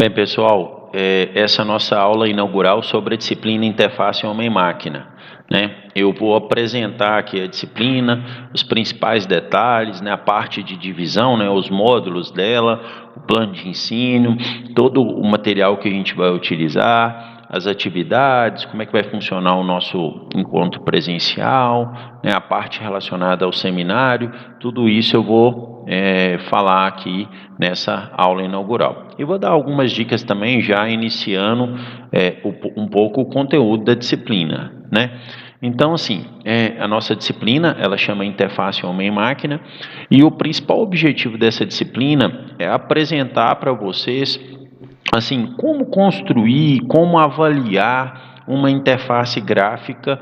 Bem, pessoal, essa é a nossa aula inaugural sobre a disciplina Interface Homem-Máquina, né? Eu vou apresentar aqui a disciplina, os principais detalhes, né, a parte de divisão, né, os módulos dela, o plano de ensino, todo o material que a gente vai utilizar, as atividades, como é que vai funcionar o nosso encontro presencial, né, a parte relacionada ao seminário, tudo isso eu vou falar aqui nessa aula inaugural. E vou dar algumas dicas também, já iniciando um pouco o conteúdo da disciplina, né? Então, assim, a nossa disciplina, ela chama Interface Homem-Máquina, e o principal objetivo dessa disciplina é apresentar para vocês, assim, como construir, como avaliar uma interface gráfica,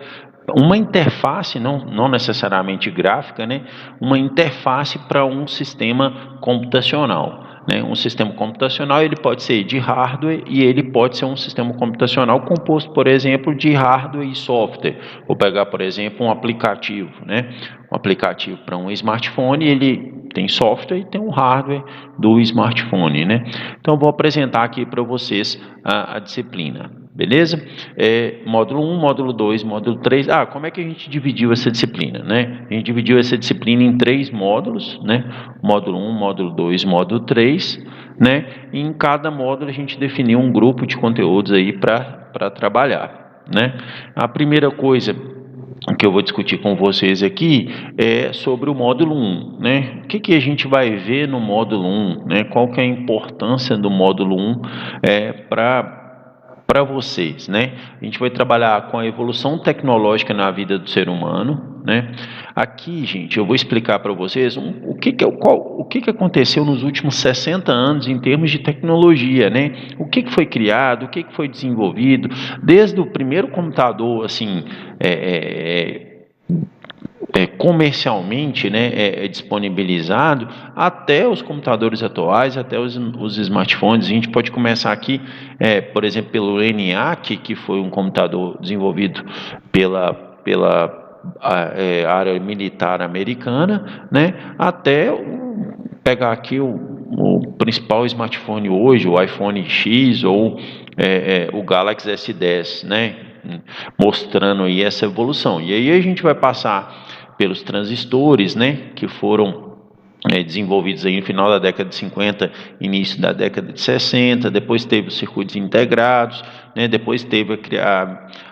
uma interface, não necessariamente gráfica, né? Uma interface para um sistema computacional. Né? Um sistema computacional ele pode ser de hardware e ele pode ser um sistema computacional composto, por exemplo, de hardware e software. Vou pegar, por exemplo, um aplicativo, né? Um aplicativo para um smartphone, ele tem software e tem um hardware do smartphone, né? Então, vou apresentar aqui para vocês a disciplina. Beleza? Módulo 1, módulo 2, módulo 3. Como é que a gente dividiu essa disciplina, né? A gente dividiu essa disciplina em 3 módulos, né? Módulo 1, módulo 2, módulo 3, né? E em cada módulo a gente definiu um grupo de conteúdos aí para trabalhar, né? A primeira coisa que eu vou discutir com vocês aqui é sobre o módulo 1, né? O que a gente vai ver no módulo 1, né? Qual que é a importância do módulo 1 para vocês, né? A gente vai trabalhar com a evolução tecnológica na vida do ser humano, né? Aqui, gente, eu vou explicar para vocês o que aconteceu nos últimos 60 anos em termos de tecnologia, né? O que foi criado, o que foi desenvolvido, desde o primeiro computador, assim, comercialmente, né, disponibilizado, até os computadores atuais, até os smartphones. A gente pode começar aqui, por exemplo, pelo ENIAC, que foi um computador desenvolvido pela área militar americana, né, até pegar aqui o principal smartphone hoje, o iPhone X ou o Galaxy S10, né, mostrando aí essa evolução. E aí a gente vai passar pelos transistores, né, que foram desenvolvidos aí no final da década de 50, início da década de 60, depois teve os circuitos integrados, né, depois teve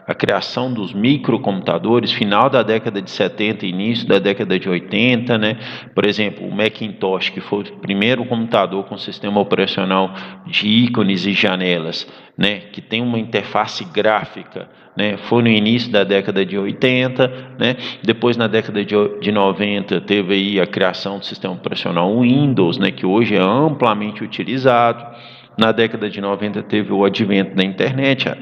a criação dos microcomputadores, final da década de 70, início da década de 80, né, por exemplo, o Macintosh, que foi o primeiro computador com sistema operacional de ícones e janelas, né, que tem uma interface gráfica, né, foi no início da década de 80, né, depois na década de 90 teve aí a criação do sistema operacional Windows, né, que hoje é amplamente utilizado. Na década de 90 teve o advento da internet, a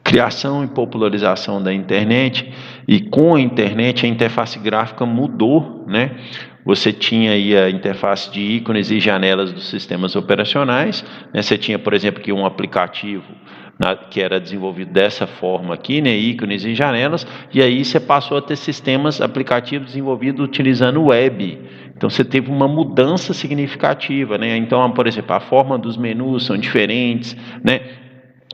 criação e popularização da internet, e com a internet a interface gráfica mudou, né? Você tinha aí a interface de ícones e janelas dos sistemas operacionais, né? Você tinha, por exemplo, aqui um aplicativo que era desenvolvido dessa forma aqui, né, ícones e janelas, e aí você passou a ter sistemas aplicativos desenvolvidos utilizando web. Então você teve uma mudança significativa, né? Então, por exemplo, a forma dos menus são diferentes, né?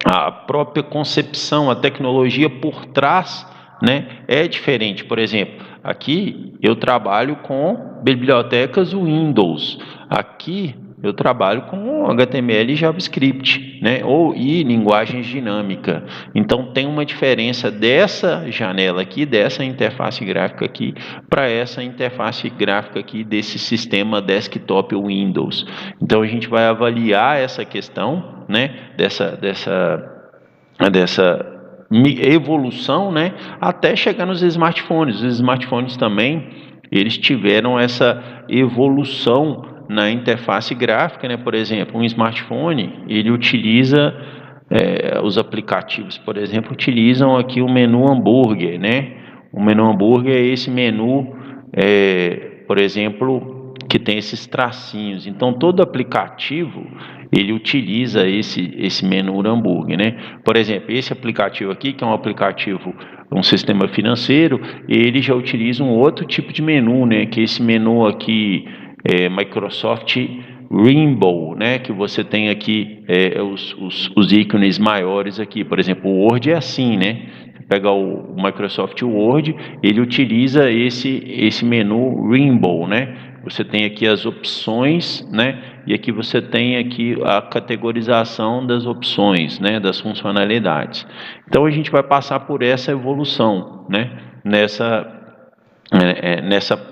A própria concepção, a tecnologia por trás, né, é diferente. Por exemplo, aqui eu trabalho com bibliotecas Windows. Aqui eu trabalho com HTML e JavaScript, né? E linguagens dinâmicas. Então tem uma diferença dessa janela aqui, dessa interface gráfica aqui, para essa interface gráfica aqui desse sistema desktop Windows. Então a gente vai avaliar essa questão, né? Dessa evolução, né? Até chegar nos smartphones. Os smartphones também eles tiveram essa evolução na interface gráfica, né? Por exemplo, um smartphone, ele utiliza, os aplicativos, por exemplo, utilizam aqui o menu hambúrguer, né? O menu hambúrguer é esse menu, por exemplo, que tem esses tracinhos. Então, todo aplicativo, ele utiliza esse menu hambúrguer, né? Por exemplo, esse aplicativo aqui, que é um aplicativo, um sistema financeiro, ele já utiliza um outro tipo de menu, né? Que é esse menu aqui, Microsoft Rainbow, né, que você tem aqui os ícones maiores aqui. Por exemplo, o Word é assim, né? Pega o Microsoft Word, ele utiliza esse menu Rainbow, né? Você tem aqui as opções, né? E aqui você tem aqui a categorização das opções, né? Das funcionalidades. Então a gente vai passar por essa evolução, né?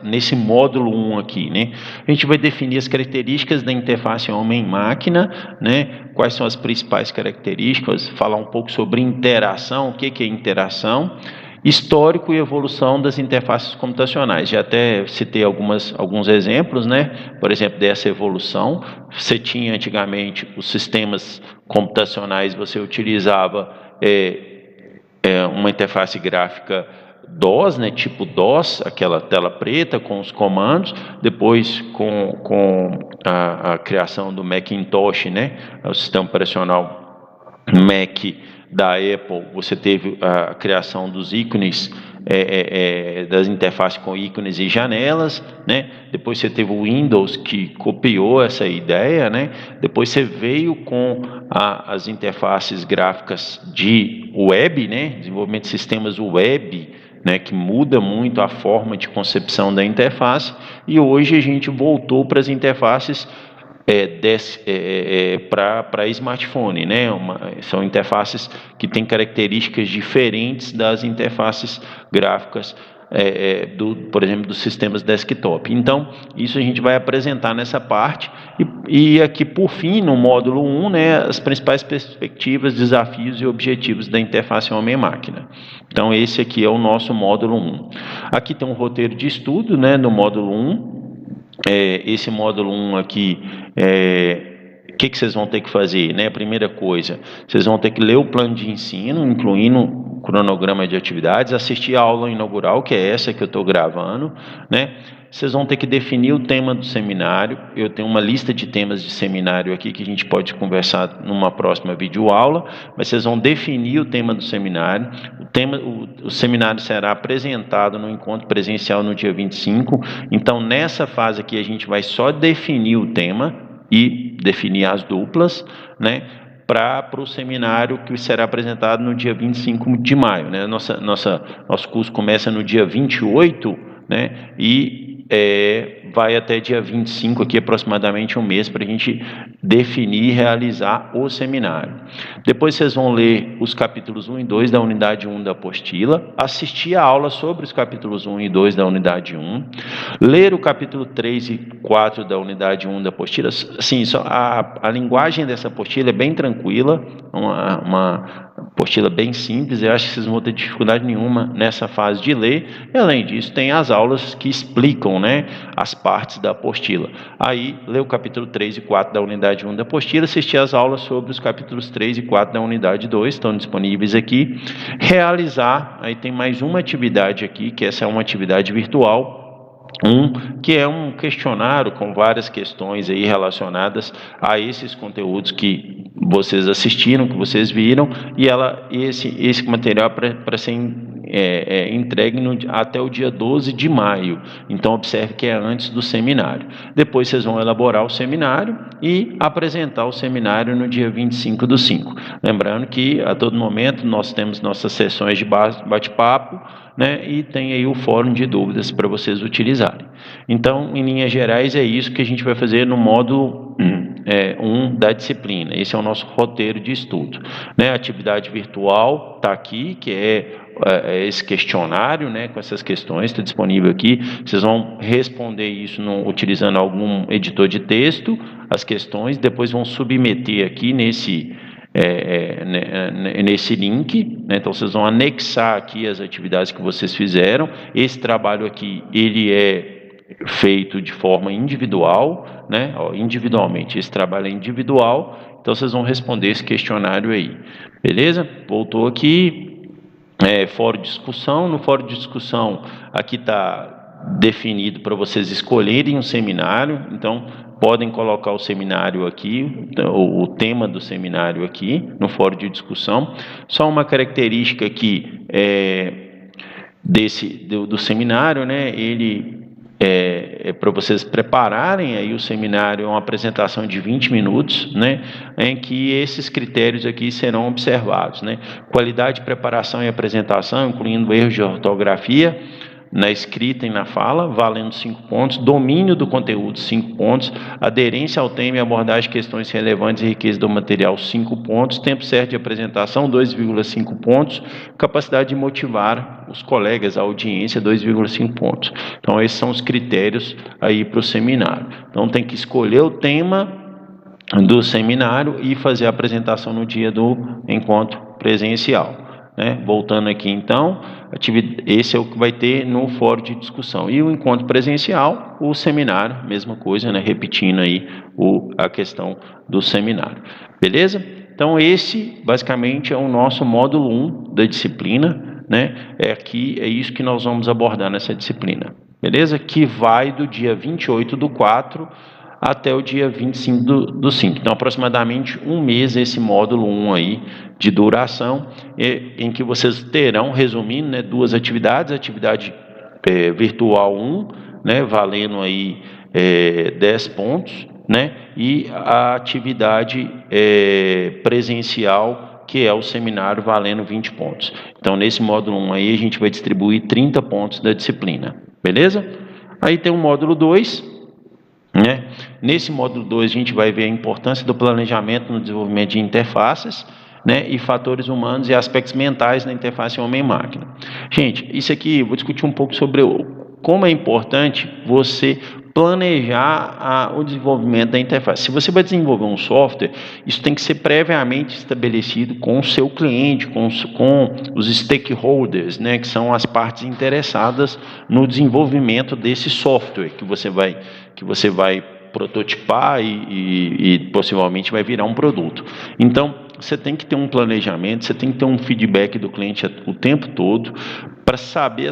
Nesse módulo 1 aqui, né? A gente vai definir as características da interface homem-máquina, né? Quais são as principais características, falar um pouco sobre interação, o que é interação, histórico e evolução das interfaces computacionais. Já até citei alguns exemplos, né? Por exemplo, dessa evolução. Você tinha antigamente os sistemas computacionais, você utilizava uma interface gráfica DOS, né, tipo DOS, aquela tela preta com os comandos. Depois, com a criação do Macintosh, né, o sistema operacional Mac da Apple, você teve a criação dos ícones, das interfaces com ícones e janelas, né? Depois você teve o Windows, que copiou essa ideia, né? Depois você veio com as interfaces gráficas de web, né? Desenvolvimento de sistemas web, né, que muda muito a forma de concepção da interface, e hoje a gente voltou para as interfaces para smartphone, né? São interfaces que têm características diferentes das interfaces gráficas, por exemplo, dos sistemas desktop. Então, isso a gente vai apresentar nessa parte, e aqui, por fim, no módulo 1, né, as principais perspectivas, desafios e objetivos da interface homem-máquina. Então, esse aqui é o nosso módulo 1. Aqui tem um roteiro de estudo, né, no módulo 1. Esse módulo 1 aqui, o que vocês vão ter que fazer, né? A primeira coisa, vocês vão ter que ler o plano de ensino, incluindo o cronograma de atividades, assistir a aula inaugural, que é essa que eu estou gravando, né? Vocês vão ter que definir o tema do seminário. Eu tenho uma lista de temas de seminário aqui que a gente pode conversar numa próxima videoaula, mas vocês vão definir o tema do seminário. O seminário será apresentado no encontro presencial no dia 25. Então, nessa fase aqui, a gente vai só definir o tema e definir as duplas, né? Para o seminário que será apresentado no dia 25 de maio. Né? Nosso curso começa no dia 28, né? E vai até dia 25, aqui aproximadamente um mês, para a gente definir e realizar o seminário. Depois vocês vão ler os capítulos 1 e 2 da unidade 1 da apostila, assistir a aula sobre os capítulos 1 e 2 da unidade 1, ler o capítulo 3 e 4 da unidade 1 da apostila. Assim, a linguagem dessa apostila é bem tranquila, uma apostila bem simples. Eu acho que vocês não vão ter dificuldade nenhuma nessa fase de ler. E, além disso, tem as aulas que explicam, né, as partes da apostila. Aí, lê o capítulo 3 e 4 da unidade 1 da apostila, assistir as aulas sobre os capítulos 3 e 4 da unidade 2, estão disponíveis aqui. Realizar, aí tem mais uma atividade aqui, que essa é uma atividade virtual, que é um questionário com várias questões aí relacionadas a esses conteúdos que vocês assistiram, que vocês viram, e esse material para ser entregue até o dia 12 de maio. Então, observe que é antes do seminário. Depois vocês vão elaborar o seminário e apresentar o seminário no dia 25/5. Lembrando que, a todo momento, nós temos nossas sessões de bate-papo, né, e tem aí o fórum de dúvidas para vocês utilizarem. Então, em linhas gerais, é isso que a gente vai fazer no módulo 1 da disciplina. Esse é o nosso roteiro de estudo. Né? A atividade virtual está aqui, que é esse questionário, né, com essas questões, está disponível aqui. Vocês vão responder isso utilizando algum editor de texto, as questões, depois vão submeter aqui nesse link, né? Então vocês vão anexar aqui as atividades que vocês fizeram. Esse trabalho aqui, ele é feito de forma individual, né? Individualmente, esse trabalho é individual, então vocês vão responder esse questionário aí, beleza? Voltou aqui, fórum de discussão. No fórum de discussão, aqui está definido para vocês escolherem um seminário, então podem colocar o seminário aqui, o tema do seminário aqui, no fórum de discussão. Só uma característica aqui do seminário, né? Ele para vocês prepararem aí o seminário, é uma apresentação de 20 minutos, né, em que esses critérios aqui serão observados, né, qualidade de preparação e apresentação, incluindo erros de ortografia, na escrita e na fala, valendo 5 pontos, domínio do conteúdo, 5 pontos, aderência ao tema e abordagem de questões relevantes e riqueza do material, 5 pontos, tempo certo de apresentação, 2,5 pontos, capacidade de motivar os colegas, a audiência, 2,5 pontos. Então, esses são os critérios aí para o seminário. Então, tem que escolher o tema do seminário e fazer a apresentação no dia do encontro presencial. Voltando aqui então, esse é o que vai ter no fórum de discussão. E o encontro presencial, o seminário, mesma coisa, repetindo aí a questão do seminário. Beleza? Então esse basicamente é o nosso módulo 1 da disciplina, é isso que nós vamos abordar nessa disciplina. Beleza? Que vai do dia 28/4 até o dia 25/5. Então, aproximadamente um mês esse módulo 1 aí de duração, em que vocês terão, resumindo, 2 atividades, atividade virtual 1, valendo aí 10 pontos, e a atividade presencial, que é o seminário, valendo 20 pontos. Então, nesse módulo 1 aí, a gente vai distribuir 30 pontos da disciplina, beleza? Aí tem o módulo 2, Nesse módulo 2 a gente vai ver a importância do planejamento no desenvolvimento de interfaces, e fatores humanos e aspectos mentais na interface homem-máquina. Gente, isso aqui eu vou discutir um pouco sobre como é importante você planejar o desenvolvimento da interface. Se você vai desenvolver um software, isso tem que ser previamente estabelecido com o seu cliente, com os stakeholders, que são as partes interessadas no desenvolvimento desse software que você vai prototipar e possivelmente vai virar um produto. Então, você tem que ter um planejamento, você tem que ter um feedback do cliente o tempo todo para saber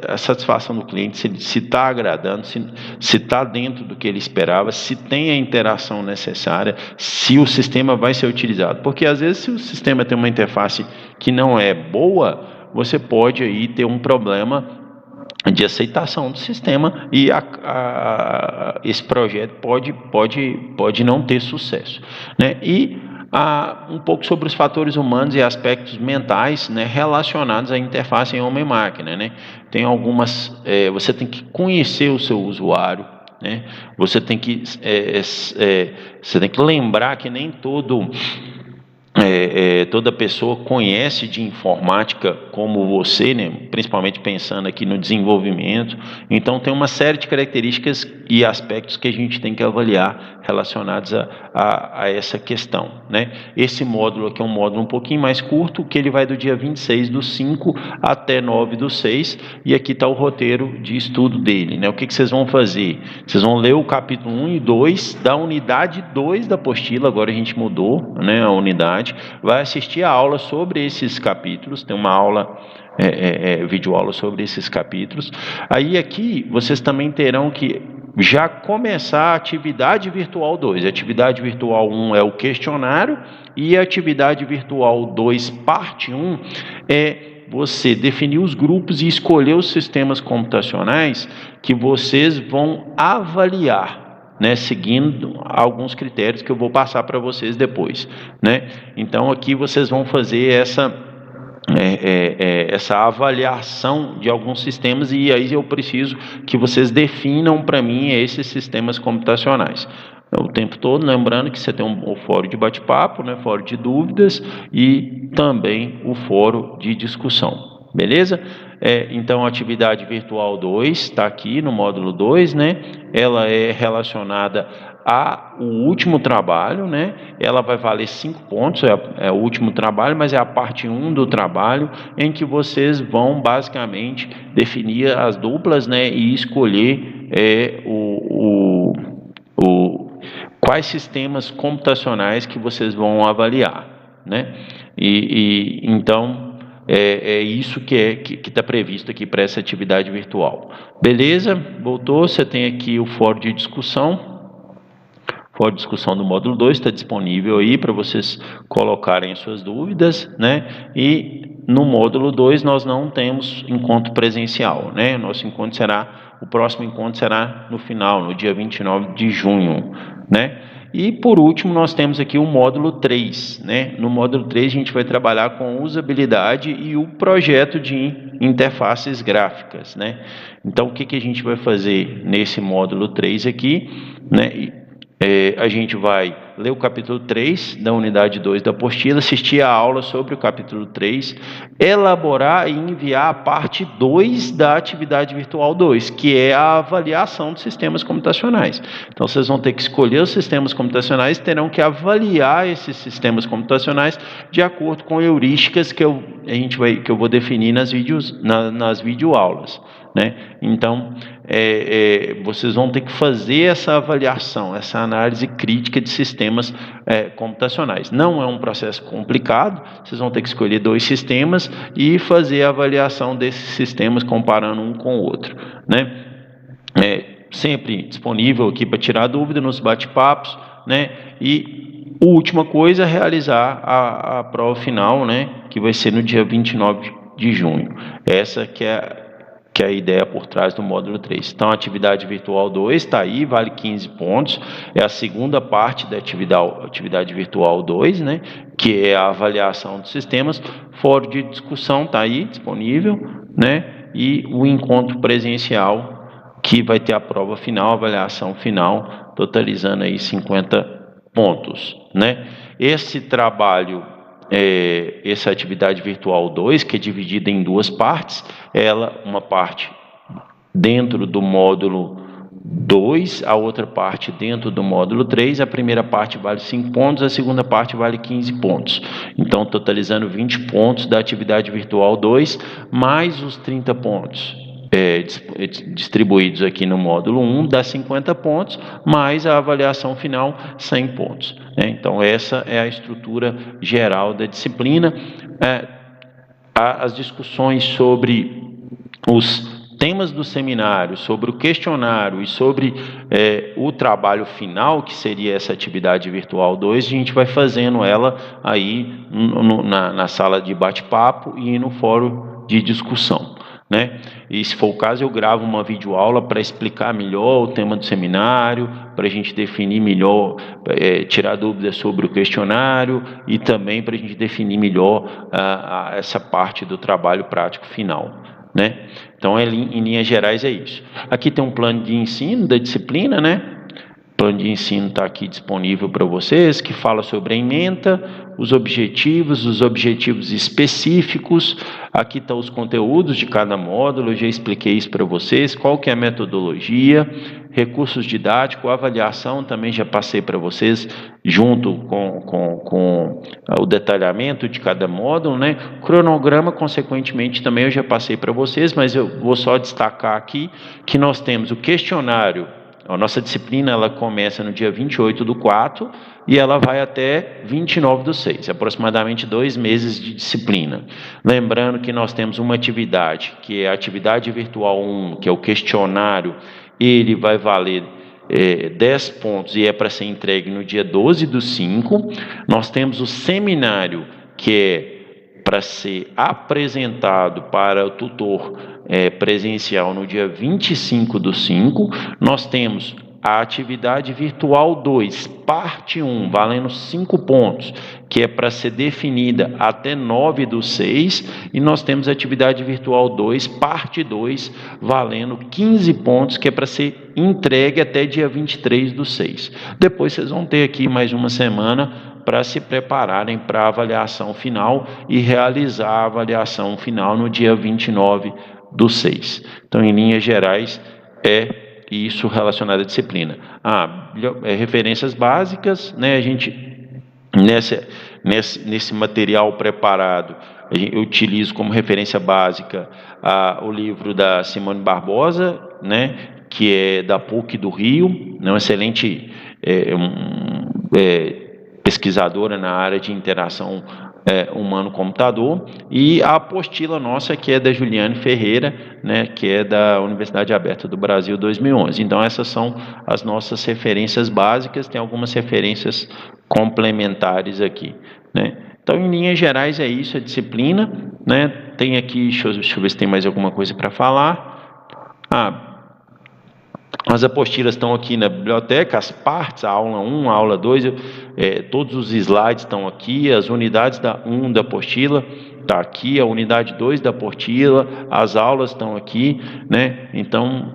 a satisfação do cliente, se está agradando, se está dentro do que ele esperava, se tem a interação necessária, se o sistema vai ser utilizado. Porque, às vezes, se o sistema tem uma interface que não é boa, você pode aí ter um problema de aceitação do sistema e esse projeto pode não ter sucesso, E um pouco sobre os fatores humanos e aspectos mentais, relacionados à interface em homem-máquina, Tem algumas, você tem que conhecer o seu usuário, Você tem que lembrar que nem toda pessoa conhece de informática como você, principalmente pensando aqui no desenvolvimento. Então, tem uma série de características e aspectos que a gente tem que avaliar relacionados a essa questão, Esse módulo aqui é um módulo um pouquinho mais curto, que ele vai do dia 26/5 até 9/6, e aqui está o roteiro de estudo dele, O que vocês vão fazer? Vocês vão ler o capítulo 1 e 2 da unidade 2 da apostila, agora a gente mudou, a unidade, vai assistir a aula sobre esses capítulos, tem uma aula, videoaula sobre esses capítulos. Aí aqui vocês também terão que já começar a atividade virtual 2. A atividade virtual 1 é o questionário, e a atividade virtual 2, parte 1, é você definir os grupos e escolher os sistemas computacionais que vocês vão avaliar, seguindo alguns critérios que eu vou passar para vocês depois, Então, aqui vocês vão fazer essa avaliação de alguns sistemas, e aí eu preciso que vocês definam para mim esses sistemas computacionais. O tempo todo, lembrando que você tem o fórum de bate-papo, fórum de dúvidas e também o fórum de discussão, beleza? Então, a atividade virtual 2 está aqui no módulo 2, Ela é relacionada ao último trabalho, Ela vai valer 5 pontos, é o último trabalho, mas é a parte 1 do trabalho, em que vocês vão basicamente definir as duplas, e escolher quais sistemas computacionais que vocês vão avaliar, Então, isso que está previsto aqui para essa atividade virtual. Beleza? Voltou, você tem aqui o fórum de discussão. O fórum de discussão do módulo 2 está disponível aí para vocês colocarem as suas dúvidas, E no módulo 2 nós não temos encontro presencial, Nosso encontro será O próximo encontro será no final, no dia 29 de junho, né? E, por último, nós temos aqui o módulo 3, né? No módulo 3, a gente vai trabalhar com usabilidade e o projeto de interfaces gráficas, né? Então, o que a gente vai fazer nesse módulo 3 aqui, né? A gente vai ler o capítulo 3 da unidade 2 da apostila, assistir a aula sobre o capítulo 3, elaborar e enviar a parte 2 da atividade virtual 2, que é a avaliação dos sistemas computacionais. Então, vocês vão ter que escolher os sistemas computacionais, terão que avaliar esses sistemas computacionais de acordo com heurísticas que eu vou definir nas videoaulas, né? Então, vocês vão ter que fazer essa avaliação, essa análise crítica de sistemas computacionais. Não é um processo complicado, vocês vão ter que escolher 2 sistemas e fazer a avaliação desses sistemas comparando um com o outro, né? Sempre disponível aqui para tirar dúvida nos bate-papos, né? E a última coisa é realizar a prova final, né? Que vai ser no dia 29 de junho. Essa que é a ideia por trás do módulo 3. Então, a atividade virtual 2 está aí, vale 15 pontos, é a segunda parte da atividade virtual 2, né, que é a avaliação dos sistemas. Fórum de discussão está aí, disponível, né, e o encontro presencial, que vai ter a prova final, a avaliação final, totalizando aí 50 pontos, né. Esse trabalho, essa atividade virtual 2, que é dividida em 2 partes, uma parte dentro do módulo 2, a outra parte dentro do módulo 3, a primeira parte vale 5 pontos, a segunda parte vale 15 pontos. Então, totalizando 20 pontos da atividade virtual 2, mais os 30 pontos distribuídos aqui no módulo 1, dá 50 pontos, mais a avaliação final, 100 pontos. Então, essa é a estrutura geral da disciplina. As discussões sobre os temas do seminário, sobre o questionário e sobre o trabalho final, que seria essa atividade virtual 2, a gente vai fazendo ela aí na sala de bate-papo e no fórum de discussão, né? E se for o caso, eu gravo uma videoaula para explicar melhor o tema do seminário, para a gente definir melhor, tirar dúvidas sobre o questionário e também para a gente definir melhor essa parte do trabalho prático final, né? Então, em linhas gerais, é isso. Aqui tem um plano de ensino da disciplina, né? O plano de ensino está aqui disponível para vocês, que fala sobre a ementa, os objetivos específicos. Aqui estão os conteúdos de cada módulo, eu já expliquei isso para vocês, qual que é a metodologia, recursos didáticos, avaliação, também já passei para vocês, junto com o detalhamento de cada módulo, né? Cronograma, consequentemente, também eu já passei para vocês, mas eu vou só destacar aqui que nós temos o questionário. A nossa disciplina ela começa no dia 28/4 e ela vai até 29/6, aproximadamente 2 meses de disciplina. Lembrando que nós temos uma atividade, que é a atividade virtual 1, que é o questionário, ele vai valer 10 pontos e é para ser entregue no dia 12/5. Nós temos o seminário, que é para ser apresentado para o tutor presencial no dia 25/5. Nós temos a atividade virtual 2, parte 1, valendo 5 pontos, que é para ser definida até 9/6, e nós temos a atividade virtual 2, parte 2, valendo 15 pontos, que é para ser entregue até dia 23/6. Depois vocês vão ter aqui mais uma semana para se prepararem para a avaliação final e realizar a avaliação final no dia 29/6. Então, em linhas gerais, isso relacionado à disciplina. Referências básicas, né? A gente, nesse material preparado, eu utilizo como referência básica o livro da Simone Barbosa, né? Que é da PUC do Rio, né? Uma excelente pesquisadora na área de interação humano-computador, e a apostila nossa, que é da Juliane Ferreira, né, que é da Universidade Aberta do Brasil 2011. Então, essas são as nossas referências básicas, tem algumas referências complementares aqui, né? Então, em linhas gerais, é isso, a disciplina, né? Tem aqui, deixa eu ver se tem mais alguma coisa para falar. As apostilas estão aqui na biblioteca, as partes, a aula 1, a aula 2, todos os slides estão aqui, as unidades da 1 da apostila está aqui, a unidade 2 da apostila, as aulas estão aqui, né? Então,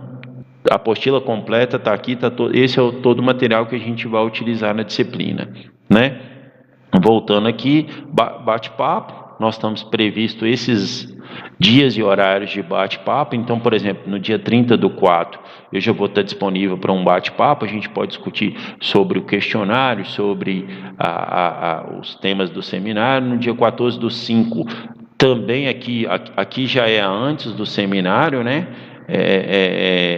a apostila completa está aqui, esse é todo o material que a gente vai utilizar na disciplina, né? Voltando aqui, bate-papo, nós estamos previsto esses dias e horários de bate-papo. Então, por exemplo, no dia 30/4, eu já vou estar disponível para um bate-papo, a gente pode discutir sobre o questionário, sobre os temas do seminário. No dia 14/5, também aqui já é antes do seminário, né?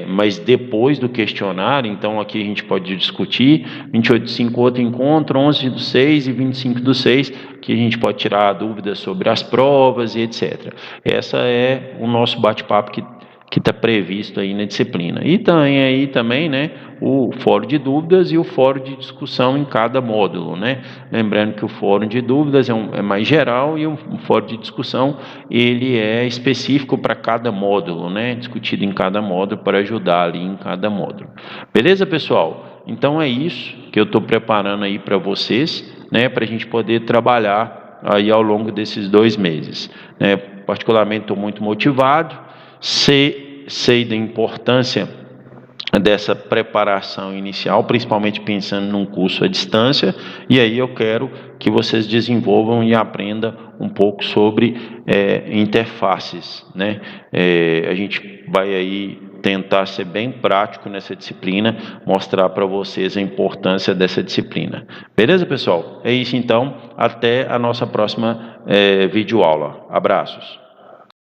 Mas depois do questionário, então aqui a gente pode discutir. 28/5 outro encontro, 11/6 e 25/6, que a gente pode tirar dúvidas sobre as provas e etc. Essa é o nosso bate-papo que está previsto aí na disciplina. E tem aí também, né, o fórum de dúvidas e o fórum de discussão em cada módulo, né? Lembrando que o fórum de dúvidas é mais geral e o fórum de discussão ele é específico para cada módulo, né? Discutido em cada módulo para ajudar ali em cada módulo. Beleza, pessoal? Então é isso que eu estou preparando aí para vocês, né? Para a gente poder trabalhar aí ao longo desses 2 meses, né? Particularmente estou muito motivado. Sei da importância dessa preparação inicial, principalmente pensando num curso à distância, e aí eu quero que vocês desenvolvam e aprendam um pouco sobre interfaces, né? A gente vai aí tentar ser bem prático nessa disciplina, mostrar para vocês a importância dessa disciplina. Beleza, pessoal? É isso então, até a nossa próxima videoaula. Abraços.